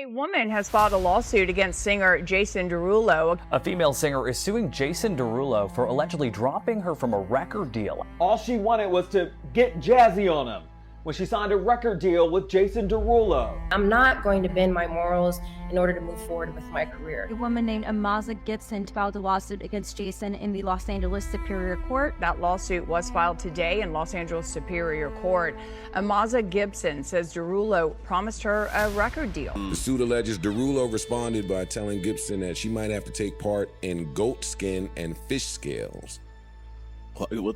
A woman has filed a lawsuit against singer Jason Derulo. A female singer is suing Jason Derulo for allegedly dropping her from a record deal. All she wanted was to get jazzy on him when she signed a record deal with Jason Derulo. I'm not going to bend my morals in order to move forward with my career. A woman named Emaza Gibson filed a lawsuit against Jason in the Los Angeles Superior Court. That lawsuit was filed today in Los Angeles Superior Court. Emaza Gibson says Derulo promised her a record deal. The suit alleges Derulo responded by telling Gibson that she might have to take part in goat skin and fish scales.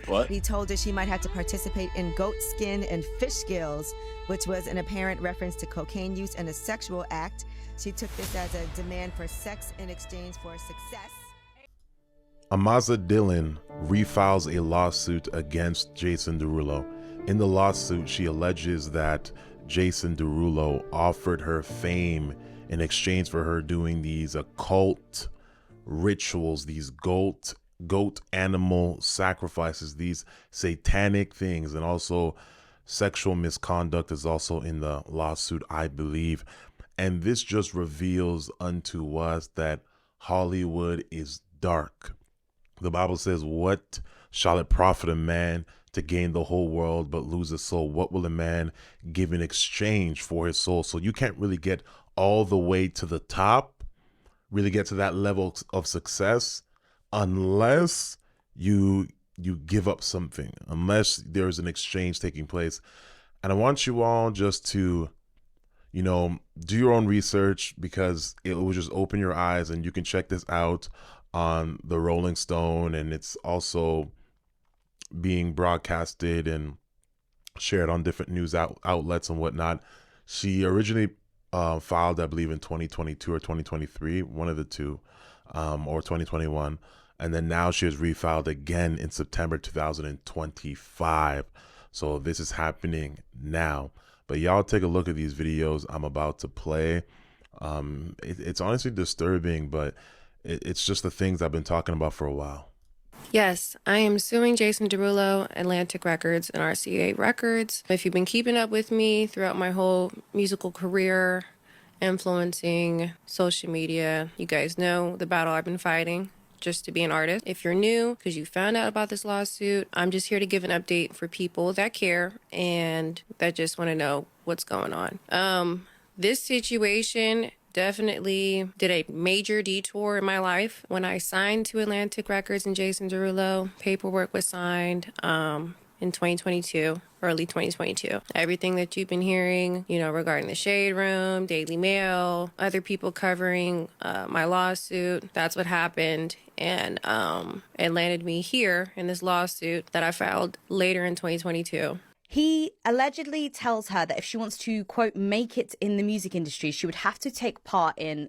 What? He told her she might have to participate in goat skin and fish scales, which was an apparent reference to cocaine use and a sexual act. She took this as a demand for sex in exchange for success. Emaza Dilan refiles a lawsuit against Jason Derulo. In the lawsuit, she alleges that Jason Derulo offered her fame in exchange for her doing these occult rituals, these goat animal sacrifices, these satanic things, and also sexual misconduct is also in the lawsuit, I believe. And this just reveals unto us that Hollywood is dark. The Bible says, what shall it profit a man to gain the whole world but lose his soul? What will a man give in exchange for his soul? So you can't really get all the way to the top, really get to that level of success, unless you give up something, unless there's an exchange taking place. And I want you all just to, do your own research, because it will just open your eyes, and you can check this out on the Rolling Stone, and it's also being broadcasted and shared on different news outlets and whatnot. She originally filed, I believe, in 2022 or 2023, one of the two, or 2021. And then now she has refiled again in September 2025. So this is happening now. But y'all take a look at these videos I'm about to play. It's honestly disturbing, but it's just the things I've been talking about for a while. Yes, I am suing Jason Derulo, Atlantic Records, and RCA Records. If you've been keeping up with me throughout my whole musical career, influencing social media, you guys know the battle I've been fighting just to be an artist. If you're new because you found out about this lawsuit, I'm just here to give an update for people that care and that just want to know what's going on. This situation definitely did a major detour in my life. When I signed to Atlantic Records and Jason Derulo, paperwork was signed in 2022, early 2022. Everything that you've been hearing, regarding the Shade Room, Daily Mail, other people covering my lawsuit, that's what happened. And it landed me here in this lawsuit that I filed later in 2022. He allegedly tells her that if she wants to, quote, make it in the music industry, she would have to take part in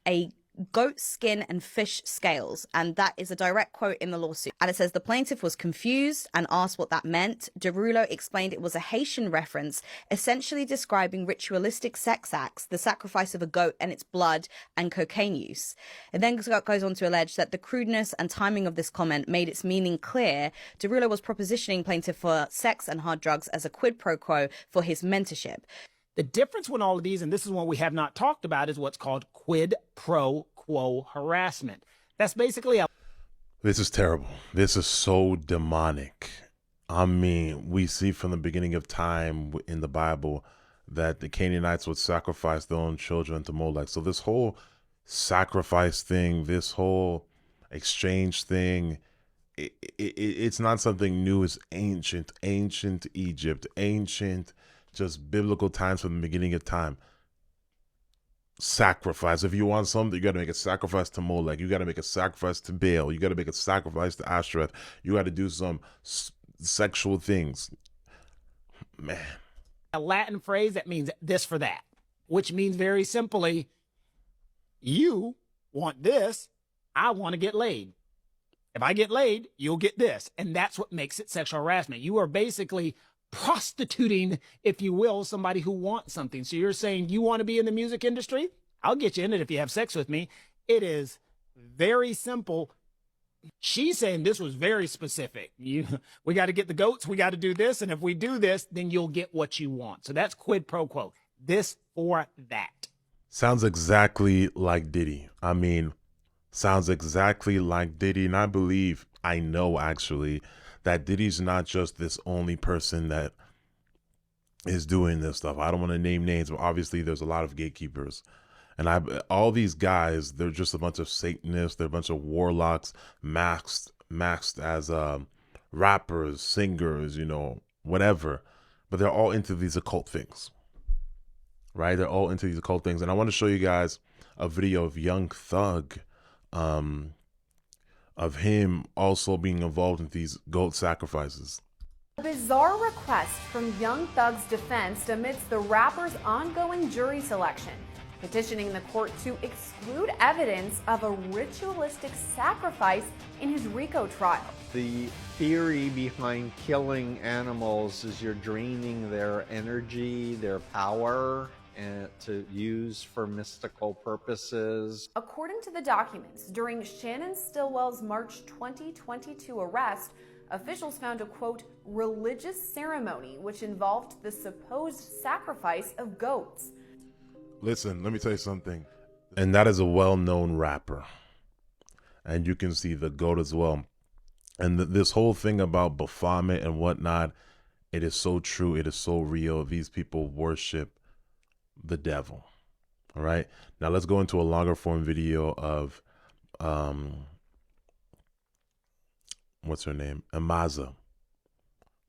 a goat skin and fish scales. And that is a direct quote in the lawsuit. And it says the plaintiff was confused and asked what that meant. Derulo explained it was a Haitian reference, essentially describing ritualistic sex acts, the sacrifice of a goat and its blood, and cocaine use. It then goes on to allege that the crudeness and timing of this comment made its meaning clear. Derulo was propositioning plaintiff for sex and hard drugs as a quid pro quo for his mentorship. The difference with all of these, and this is one we have not talked about, is what's called quid pro quo harassment. That's basically This is terrible. This is so demonic. I mean, we see from the beginning of time in the Bible that the Canaanites would sacrifice their own children to Molech. So this whole sacrifice thing, this whole exchange thing, it's not something new. It's ancient Egypt, ancient, just biblical times from the beginning of time. Sacrifice. If you want something, you got to make a sacrifice to Molech. You got to make a sacrifice to Baal. You got to make a sacrifice to Ashtoreth. You got to do some sexual things. Man. a Latin phrase that means this for that, which means very simply, you want this, I want to get laid. If I get laid, you'll get this. And that's what makes it sexual harassment. You are basically prostituting, if you will, somebody who wants something. So you're saying you want to be in the music industry? I'll get you in it if you have sex with me. It is very simple. She's saying this was very specific. We got to get the goats. We got to do this. And if we do this, then you'll get what you want. So that's quid pro quo. This for that. Sounds exactly like Diddy. I mean, sounds exactly like Diddy. And I know actually, that Diddy's not just this only person that is doing this stuff. I don't want to name names, but obviously there's a lot of gatekeepers. And all these guys, they're just a bunch of Satanists. They're a bunch of warlocks, masked as rappers, singers, whatever. But they're all into these occult things, right? They're all into these occult things. And I want to show you guys a video of Young Thug, of him also being involved in these goat sacrifices. A bizarre request from Young Thug's defense amidst the rapper's ongoing jury selection, petitioning the court to exclude evidence of a ritualistic sacrifice in his RICO trial. The theory behind killing animals is you're draining their energy, their power, and to use for mystical purposes. According to the documents, during Shannon Stillwell's March 2022 arrest, officials found a, quote, religious ceremony which involved the supposed sacrifice of goats. Listen, let me tell you something. And that is a well-known rapper. And you can see the GOAT as well. And this whole thing about Baphomet and whatnot, it is so true. It is so real. These people worship the devil. All right. Now let's go into a longer form video of, what's her name? Emaza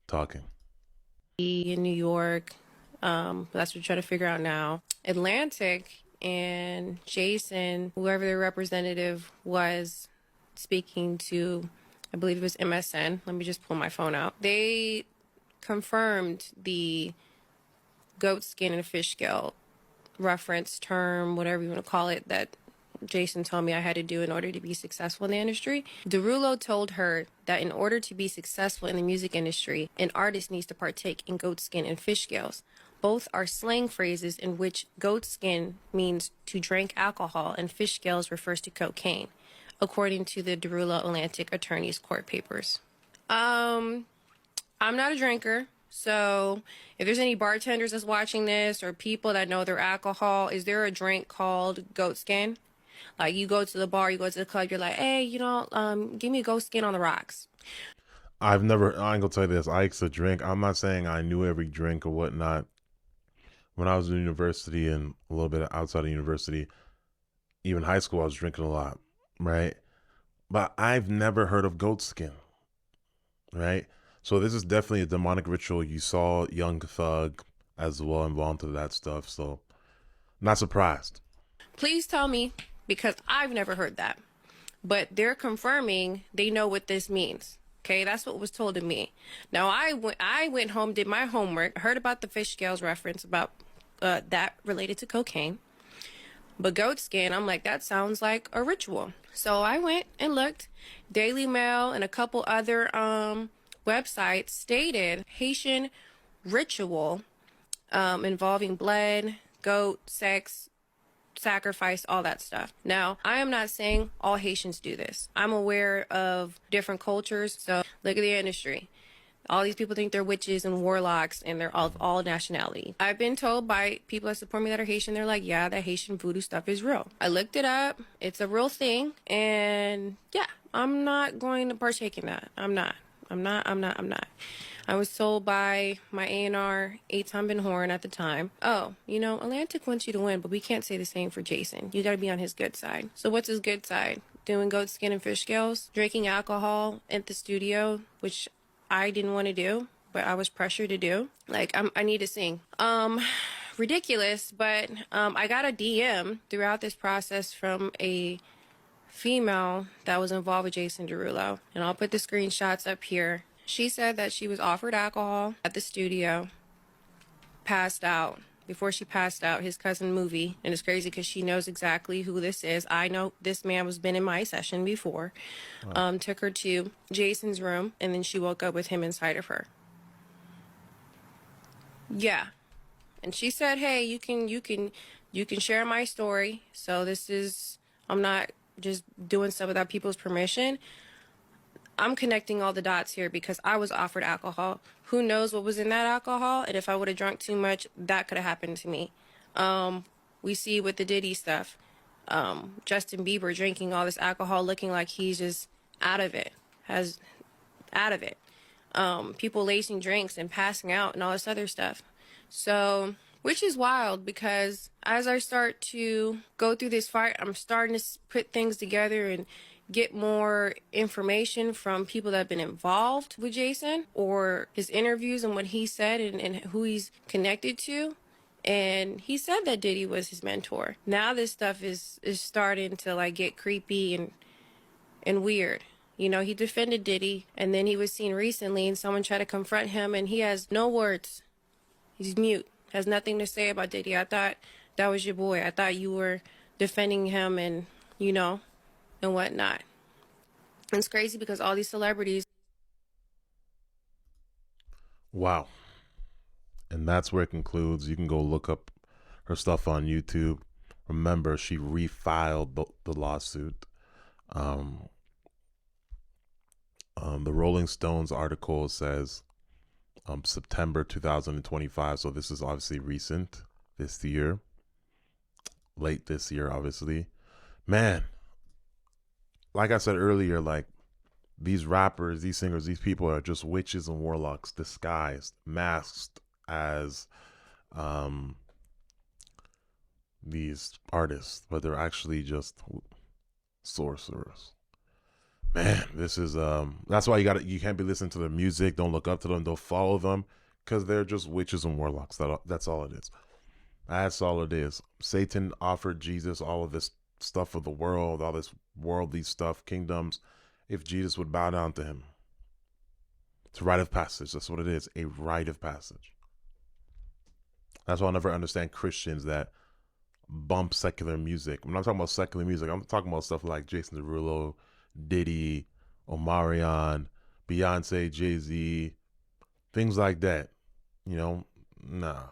talking. In New York. That's what we're trying to figure out now. Atlantic and Jason, whoever their representative was speaking to, I believe it was MSN. Let me just pull my phone out. They confirmed the goat skin and fish scale reference term, whatever you want to call it, that Jason told me I had to do in order to be successful in the industry. Derulo told her that in order to be successful in the music industry, an artist needs to partake in goat skin and fish scales. Both are slang phrases in which goat skin means to drink alcohol and fish scales refers to cocaine, according to the Derulo Atlantic attorney's court papers. I'm not a drinker, so if there's any bartenders that's watching this or people that know their alcohol, is there a drink called goat skin? Like you go to the bar, you go to the club, you're like, hey, give me a goat skin on the rocks. I ain't gonna tell you this. I used to drink. I'm not saying I knew every drink or whatnot. When I was in university and a little bit outside of university, even high school, I was drinking a lot, right? But I've never heard of goat skin, right? So this is definitely a demonic ritual. You saw Young Thug as well involved in that stuff, so not surprised. Please tell me, because I've never heard that. But they're confirming they know what this means. Okay, that's what was told to me. Now, I went home, did my homework, heard about the fish scales reference about that related to cocaine. But goat skin, I'm like, that sounds like a ritual. So I went and looked. Daily Mail and a couple other websites stated Haitian ritual involving blood, goat, sex, sacrifice, all that stuff. Now, I am not saying all Haitians do this. I'm aware of different cultures. So look at the industry. All these people think they're witches and warlocks and they're of all nationality. I've been told by people that support me that are Haitian, they're like, yeah, that Haitian voodoo stuff is real. I looked it up. It's a real thing. And yeah, I'm not going to partake in that. I'm not. I was told by my A&R, Eitan Ben Horn at the time, oh, Atlantic wants you to win, but we can't say the same for Jason. You got to be on his good side. So what's his good side? Doing goat skin and fish scales, drinking alcohol at the studio, which I didn't want to do, but I was pressured to do. Like, I need to sing. Ridiculous, but I got a DM throughout this process from a female that was involved with Jason Derulo, and I'll put the screenshots up here. She said that she was offered alcohol at the studio, passed out. Before she passed out, his cousin Movie, and it's crazy because she knows exactly who this is. I know this man was been in my session before. Wow. Took her to Jason's room, and then she woke up with him inside of her. Yeah, and she said, "Hey, you can share my story. So this is, I'm not just doing stuff without people's permission. I'm connecting all the dots here because I was offered alcohol. Who knows what was in that alcohol? And if I would have drunk too much, that could have happened to me. We see with the Diddy stuff, Justin Bieber drinking all this alcohol, looking like he's just out of it, people lacing drinks and passing out and all this other stuff. So, which is wild, because as I start to go through this fight, I'm starting to put things together and get more information from people that have been involved with Jason, or his interviews and what he said and who he's connected to. And he said that Diddy was his mentor. Now this stuff is starting to like get creepy and weird. You know, he defended Diddy, and then he was seen recently and someone tried to confront him and he has no words. He's mute, has nothing to say about Diddy. I thought that was your boy. I thought you were defending him and, you know, and whatnot. It's crazy because all these celebrities. Wow. And that's where it concludes. You can go look up her stuff on YouTube. Remember, she refiled the lawsuit. The Rolling Stones article says September 2025. So this is obviously recent, this year. Late this year, obviously. Man, like I said earlier, like, these rappers, these singers, these people are just witches and warlocks disguised, masked as these artists, but they're actually just sorcerers. Man, this is that's why you can't be listening to their music. Don't look up to them, don't follow them, because they're just witches and warlocks. That's all it is. That's all it is. Satan offered Jesus all of this stuff of the world, all this worldly stuff, kingdoms, if Jesus would bow down to him. It's a rite of passage. That's what it is, a rite of passage. That's why I'll never understand Christians that bump secular music. I'm not talking about secular music. I'm talking about stuff like Jason Derulo, Diddy, Omarion, Beyonce, Jay-Z, things like that. You know, nah.